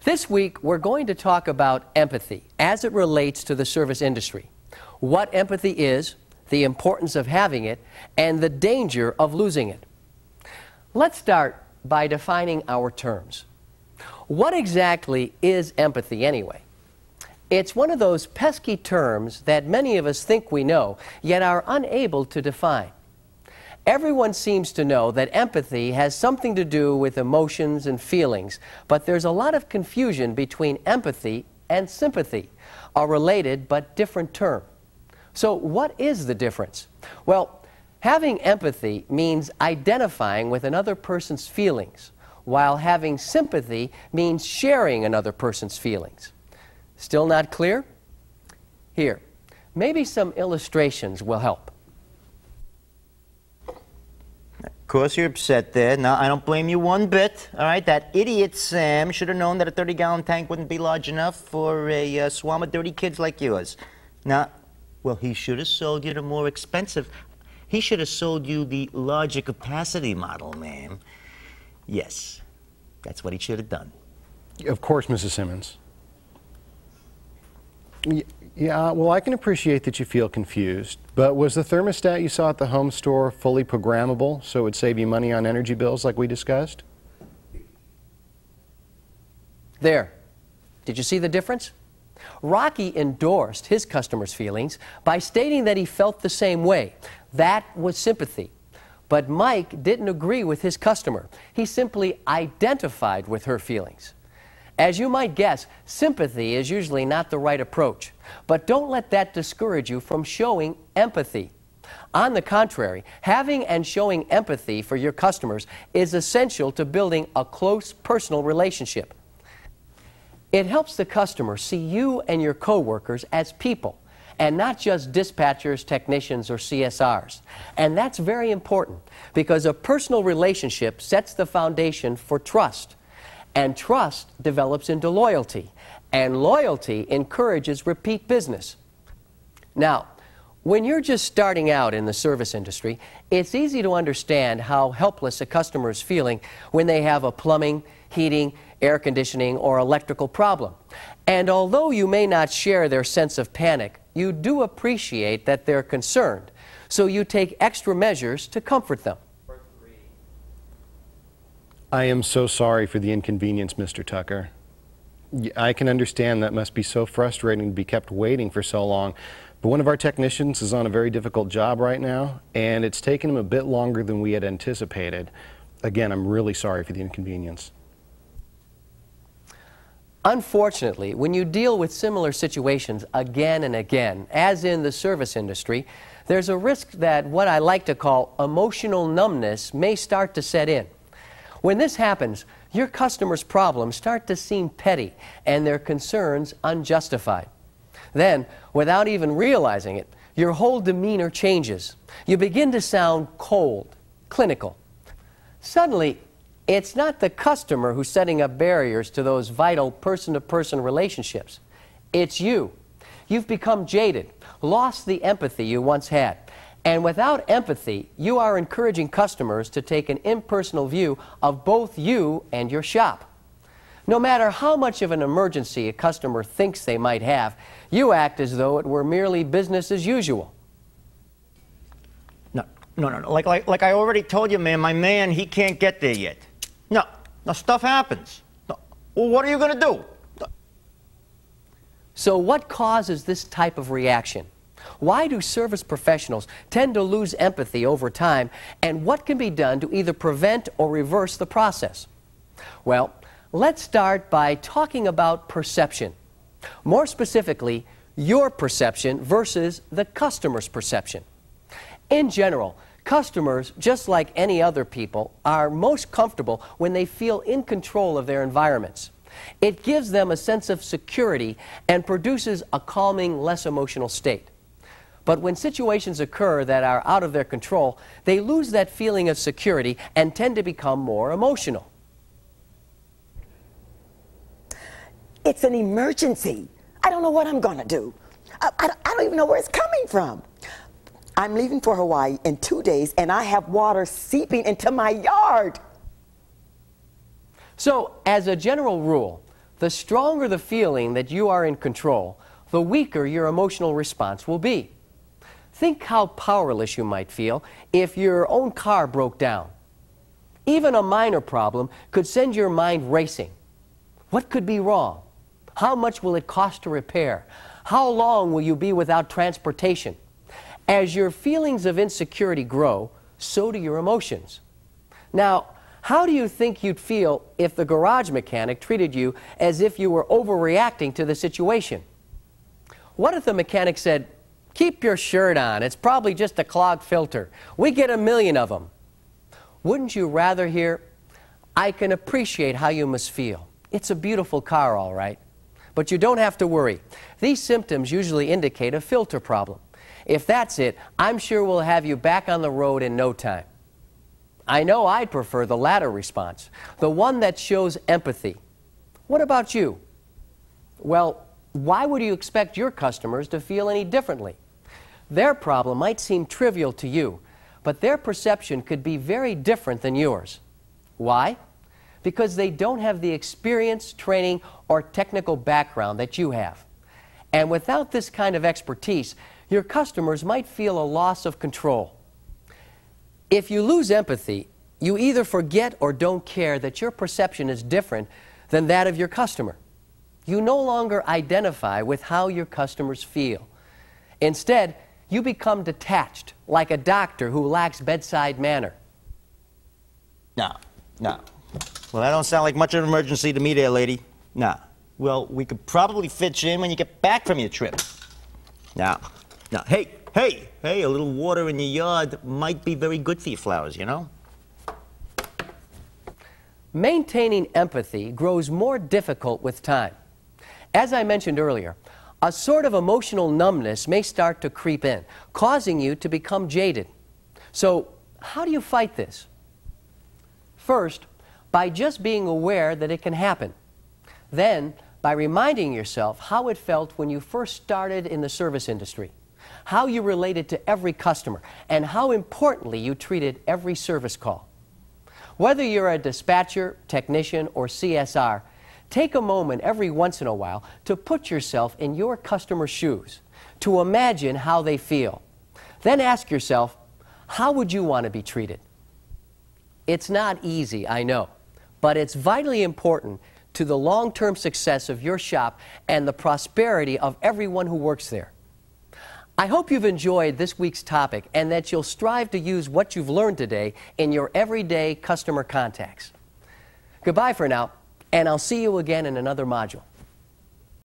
This week, we're going to talk about empathy as it relates to the service industry. What empathy is, the importance of having it, and the danger of losing it. Let's start by defining our terms. What exactly is empathy anyway? It's one of those pesky terms that many of us think we know, yet are unable to define. Everyone seems to know that empathy has something to do with emotions and feelings, but there's a lot of confusion between empathy and sympathy, a related but different term. So what is the difference? Well, having empathy means identifying with another person's feelings, while having sympathy means sharing another person's feelings. Still not clear? Here, maybe some illustrations will help. Of course you're upset there. No, I don't blame you one bit. All right, that idiot Sam should have known that a 30-gallon tank wouldn't be large enough for a swarm of dirty kids like yours. Now, well, he should have sold you the more expensive. He should have sold you the larger capacity model, ma'am. Yes, that's what he should have done. Of course, Mrs. Simmons. Yeah, well, I can appreciate that you feel confused, but was the thermostat you saw at the home store fully programmable so it would save you money on energy bills like we discussed? There. Did you see the difference? Rocky endorsed his customers' feelings by stating that he felt the same way. That was sympathy. But Mike didn't agree with his customer. He simply identified with her feelings. As you might guess, sympathy is usually not the right approach. But don't let that discourage you from showing empathy. On the contrary, having and showing empathy for your customers is essential to building a close personal relationship. It helps the customer see you and your coworkers as people, and not just dispatchers, technicians, or CSRs. And that's very important, because a personal relationship sets the foundation for trust. And trust develops into loyalty, and loyalty encourages repeat business. Now, when you're just starting out in the service industry, it's easy to understand how helpless a customer is feeling when they have a plumbing, heating, air conditioning, or electrical problem. And although you may not share their sense of panic, you do appreciate that they're concerned, so you take extra measures to comfort them. I am so sorry for the inconvenience, Mr. Tucker. I can understand that must be so frustrating to be kept waiting for so long, but one of our technicians is on a very difficult job right now, and it's taken him a bit longer than we had anticipated. Again, I'm really sorry for the inconvenience. Unfortunately, when you deal with similar situations again and again, as in the service industry, there's a risk that what I like to call emotional numbness may start to set in. When this happens, your customers' problems start to seem petty and their concerns unjustified. Then, without even realizing it, your whole demeanor changes. You begin to sound cold, clinical. Suddenly, it's not the customer who's setting up barriers to those vital person-to-person relationships. It's you. You've become jaded, lost the empathy you once had. And without empathy, you are encouraging customers to take an impersonal view of both you and your shop. No matter how much of an emergency a customer thinks they might have, you act as though it were merely business as usual. No. Like I already told you, man, my man, he can't get there yet. No, stuff happens. No. Well, what are you going to do? So what causes this type of reaction? Why do service professionals tend to lose empathy over time, and what can be done to either prevent or reverse the process? Well, let's start by talking about perception. More specifically, your perception versus the customer's perception. In general, customers, just like any other people, are most comfortable when they feel in control of their environments. It gives them a sense of security and produces a calming, less emotional state. But when situations occur that are out of their control, they lose that feeling of security and tend to become more emotional. It's an emergency. I don't know what I'm going to do. I don't even know where it's coming from. I'm leaving for Hawaii in 2 days, and I have water seeping into my yard. So, as a general rule, The stronger the feeling that you are in control, the weaker your emotional response will be. Think how powerless you might feel if your own car broke down. Even a minor problem could send your mind racing. What could be wrong? How much will it cost to repair? How long will you be without transportation? As your feelings of insecurity grow, so do your emotions. Now, how do you think you'd feel if the garage mechanic treated you as if you were overreacting to the situation? What if the mechanic said, "Keep your shirt on, it's probably just a clogged filter. We get 1,000,000 of them." Wouldn't you rather hear, "I can appreciate how you must feel. It's a beautiful car, all right. But you don't have to worry. These symptoms usually indicate a filter problem. If that's it, I'm sure we'll have you back on the road in no time." I know I'd prefer the latter response, the one that shows empathy. What about you? Well, why would you expect your customers to feel any differently? Their problem might seem trivial to you, but their perception could be very different than yours. Why? Because they don't have the experience, training, or technical background that you have. And without this kind of expertise, your customers might feel a loss of control. If you lose empathy, you either forget or don't care that your perception is different than that of your customer. You no longer identify with how your customers feel. Instead, you become detached, like a doctor who lacks bedside manner. No. Well, that don't sound like much of an emergency to me there, lady. Nah. Well, we could probably fit you in when you get back from your trip. Now, hey, a little water in your yard might be very good for your flowers, you know? Maintaining empathy grows more difficult with time. As I mentioned earlier, a sort of emotional numbness may start to creep in, causing you to become jaded. So, how do you fight this? First, by just being aware that it can happen. Then, by reminding yourself how it felt when you first started in the service industry, how you related to every customer, and how importantly you treated every service call. Whether you're a dispatcher, technician, or CSR, take a moment every once in a while to put yourself in your customer's shoes, to imagine how they feel. Then ask yourself, how would you want to be treated? It's not easy, I know, but it's vitally important to the long-term success of your shop and the prosperity of everyone who works there. I hope you've enjoyed this week's topic and that you'll strive to use what you've learned today in your everyday customer contacts. Goodbye for now, and I'll see you again in another module.